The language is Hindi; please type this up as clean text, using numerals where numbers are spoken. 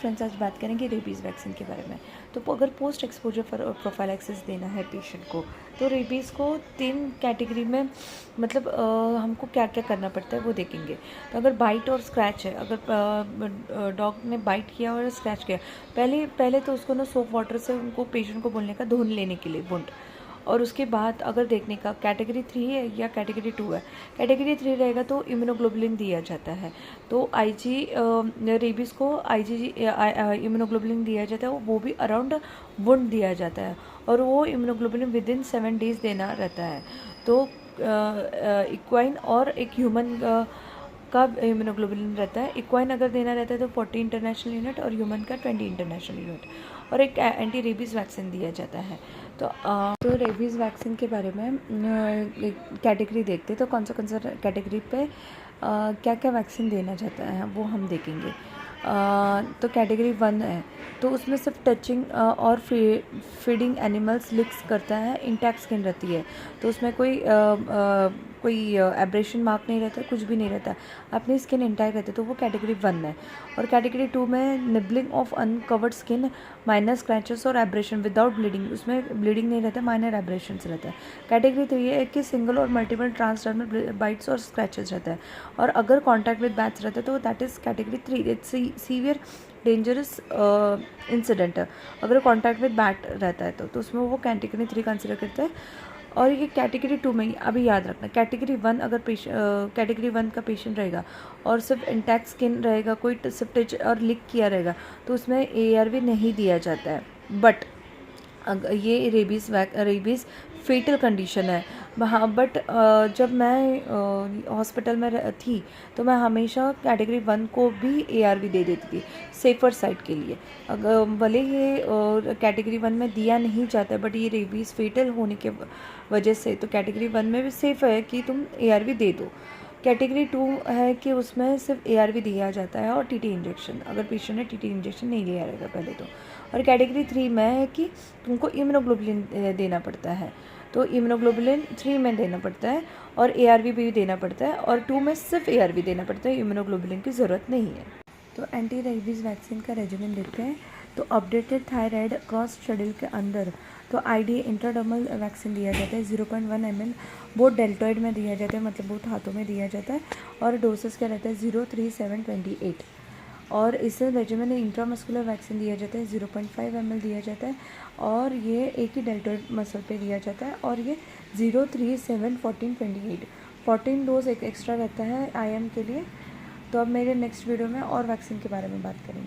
फ्रेंड्स, आज बात करेंगे रेबीज़ वैक्सीन के बारे में। तो अगर पोस्ट एक्सपोजर प्रोफाइलैक्सिस देना है पेशेंट को, तो रेबीज़ को 3 कैटेगरी में मतलब हमको क्या क्या करना पड़ता है वो देखेंगे। तो अगर बाइट और स्क्रैच है, अगर डॉग ने बाइट किया और स्क्रैच किया, पहले तो उसको ना सोप वाटर से उनको पेशेंट को बोलने का धुन लेने के लिए वुंड, और उसके बाद अगर देखने का कैटेगरी 3 है या कैटेगरी 2 है। कैटेगरी 3 रहेगा तो इम्यूनोग्लोबुलिन दिया जाता है। तो रेबीज़ को इम्यूनोग्लोबुलिन दिया जाता है, वो भी अराउंड वुंड दिया जाता है, और वो इम्यूनोग्लोबुलिन विदिन 7 डेज़ देना रहता है। तो इक्वाइन और एक ह्यूमन का इम्यूनोग्लोबुलिन रहता है। इक्वाइन अगर देना रहता है तो 40 इंटरनेशनल यूनिट और ह्यूमन का 20 इंटरनेशनल यूनिट, और एक एंटी रेबीज़ वैक्सीन दिया जाता है। तो रेबीज़ वैक्सीन के बारे में कैटेगरी देखते, तो कौन सा कैटेगरी पे क्या क्या वैक्सीन देना चाहता है वो हम देखेंगे। तो कैटेगरी 1 है, तो उसमें सिर्फ टचिंग और फीडिंग एनिमल्स लिक्स करता है, इंटैक्ट स्किन रहती है, तो उसमें कोई एब्रेशन मार्क नहीं रहता, कुछ भी नहीं रहता, अपनी स्किन इंटैक्ट रहती है, तो वो कैटेगरी 1 है। और कैटेगरी 2 में nibbling of uncovered skin, minor scratches और एब्रेशन विदाउट ब्लीडिंग, उसमें ब्लीडिंग नहीं रहता, माइनर एब्रेशंस रहता है। कैटेगरी 3 है कि सिंगल और मल्टीपल ट्रांसडर्मल बाइट्स और स्क्रैचेस रहता है, और अगर कॉन्टैक्ट विद बैट्स रहता है तो that is category 3, it's severe dangerous incident. अगर कॉन्टैक्ट विद बैट रहता है तो उसमें वो कैटेगरी 3 कंसिडर करता है। और ये कैटेगरी 2 में अभी याद रखना, कैटेगरी 1 अगर कैटेगरी 1 का पेशेंट रहेगा और सिर्फ इंटैक्ट स्किन रहेगा, कोई सिर्फ टच और लिक किया रहेगा, तो उसमें ARV नहीं दिया जाता है। बट ये रेबीज़ फेटल कंडीशन है। हाँ, बट जब मैं हॉस्पिटल में थी तो मैं हमेशा कैटेगरी 1 को भी ARV दे देती थी, सेफ़र साइड के लिए। अगर भले ये कैटेगरी 1 में दिया नहीं जाता, बट ये रेबीज़ फेटल होने के वजह से तो कैटेगरी 1 में भी सेफ़ है कि तुम ARV दे दो। कैटेगरी 2 है कि उसमें सिर्फ ARV दिया जाता है और TT इंजेक्शन, अगर पेशेंट ने TT इंजेक्शन नहीं लिया रहेगा पहले तो। और कैटेगरी 3 में है कि तुमको इम्यूनोग्लोबुलिन देना पड़ता है, तो इम्यूनोग्लोबुलिन 3 में देना पड़ता है, और ARV भी देना पड़ता है, और 2 में सिर्फ ARV देना पड़ता है, इम्यूनोग्लोबुलिन की ज़रूरत नहीं है। तो एंटी रेबीज़ वैक्सीन का रेजिमेंट देखते हैं। तो अपडेटेड थायराइड क्रॉस शेड्यूल के अंदर तो ID इंट्राडर्मल वैक्सीन दिया जाता है 0.1 ml, वो डेल्टॉइड में दिया जाता है, मतलब बहुत हाथों में दिया जाता है, और डोसेस क्या रहता है 0, 3, 7, 28। और इसे रेजिमेंट इंट्रामस्कुलर वैक्सीन दिया जाता है 0.5 ml दिया जाता है, और ये एक ही डेल्टॉइड मसल पे दिया जाता है, और ये 0, 3, 7, 14, 28 14 डोज एक एक्स्ट्रा रहता है IM के लिए। तो अब मेरे नेक्स्ट वीडियो में और वैक्सीन के बारे में बात करेंगे।